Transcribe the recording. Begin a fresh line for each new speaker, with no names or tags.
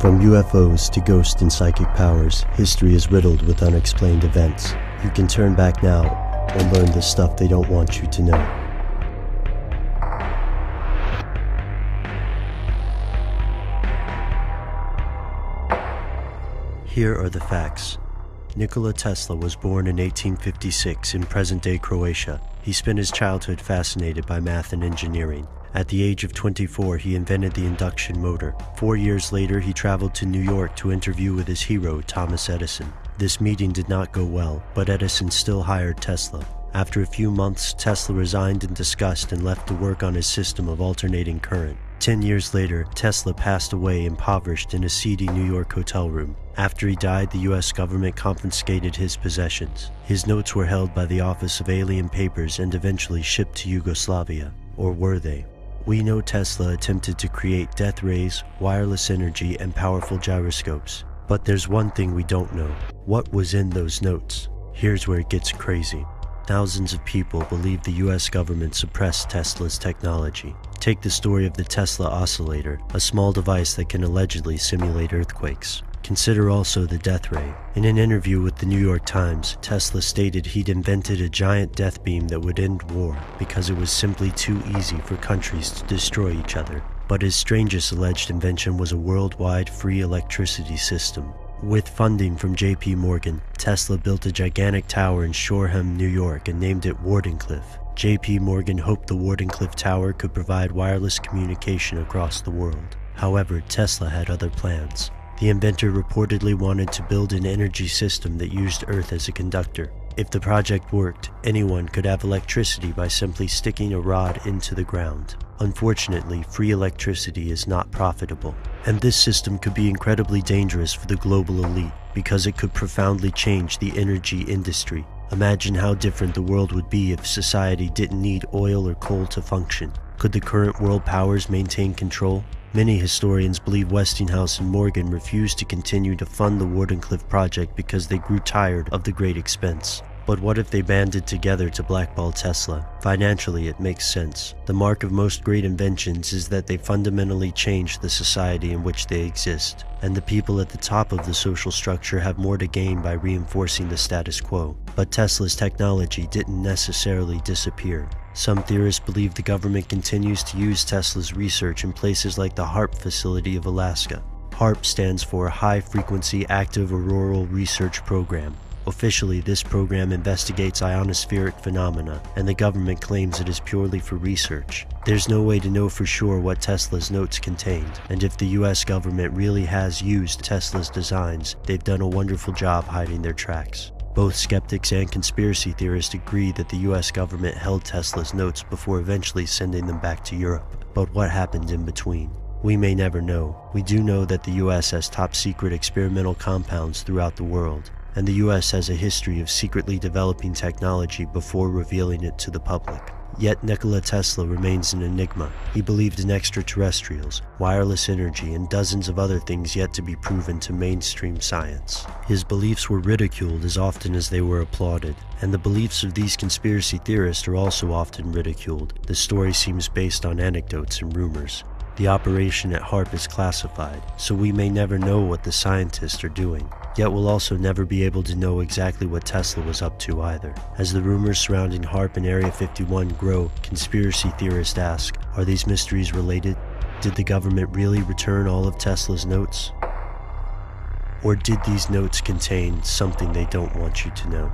From UFOs to ghost and psychic powers, history is riddled with unexplained events. You can turn back now and learn the stuff they don't want you to know. Here are the facts. Nikola Tesla was born in 1856 in present-day Croatia. He spent his childhood fascinated by math and engineering. At the age of 24, he invented the induction motor. 4 years later, he traveled to New York to interview with his hero, Thomas Edison. This meeting did not go well, but Edison still hired Tesla. After a few months, Tesla resigned in disgust and left to work on his system of alternating current. 10 years later, Tesla passed away impoverished in a seedy New York hotel room. After he died, the US government confiscated his possessions. His notes were held by the Office of Alien Papers and eventually shipped to Yugoslavia. Or were they? We know Tesla attempted to create death rays, wireless energy, and powerful gyroscopes. But there's one thing we don't know. What was in those notes? Here's where it gets crazy. Thousands of people believe the US government suppressed Tesla's technology. Take the story of the Tesla oscillator, a small device that can allegedly simulate earthquakes. Consider also the death ray. In an interview with the New York Times, Tesla stated he'd invented a giant death beam that would end war because it was simply too easy for countries to destroy each other. But his strangest alleged invention was a worldwide free electricity system. With funding from J.P. Morgan, Tesla built a gigantic tower in Shoreham, New York, and named it Wardenclyffe. J.P. Morgan hoped the Wardenclyffe Tower could provide wireless communication across the world. However, Tesla had other plans. The inventor reportedly wanted to build an energy system that used Earth as a conductor. If the project worked, anyone could have electricity by simply sticking a rod into the ground. Unfortunately, free electricity is not profitable, and this system could be incredibly dangerous for the global elite because it could profoundly change the energy industry. Imagine how different the world would be if society didn't need oil or coal to function. Could the current world powers maintain control? Many historians believe Westinghouse and Morgan refused to continue to fund the Wardenclyffe project because they grew tired of the great expense. But what if they banded together to blackball Tesla? Financially, it makes sense. The mark of most great inventions is that they fundamentally change the society in which they exist, and the people at the top of the social structure have more to gain by reinforcing the status quo. But Tesla's technology didn't necessarily disappear. Some theorists believe the government continues to use Tesla's research in places like the HAARP facility of Alaska. HAARP stands for High Frequency Active Auroral Research Program. Officially, this program investigates ionospheric phenomena, and the government claims it is purely for research. There's no way to know for sure what Tesla's notes contained, and if the US government really has used Tesla's designs, they've done a wonderful job hiding their tracks. Both skeptics and conspiracy theorists agree that the US government held Tesla's notes before eventually sending them back to Europe. But what happened in between? We may never know. We do know that the US has top-secret experimental compounds throughout the world, and the US has a history of secretly developing technology before revealing it to the public. Yet Nikola Tesla remains an enigma. He believed in extraterrestrials, wireless energy, and dozens of other things yet to be proven to mainstream science. His beliefs were ridiculed as often as they were applauded, and the beliefs of these conspiracy theorists are also often ridiculed. The story seems based on anecdotes and rumors. The operation at HAARP is classified, so we may never know what the scientists are doing. Yet we'll also never be able to know exactly what Tesla was up to either. As the rumors surrounding HAARP and Area 51 grow, conspiracy theorists ask, are these mysteries related? Did the government really return all of Tesla's notes? Or did these notes contain something they don't want you to know?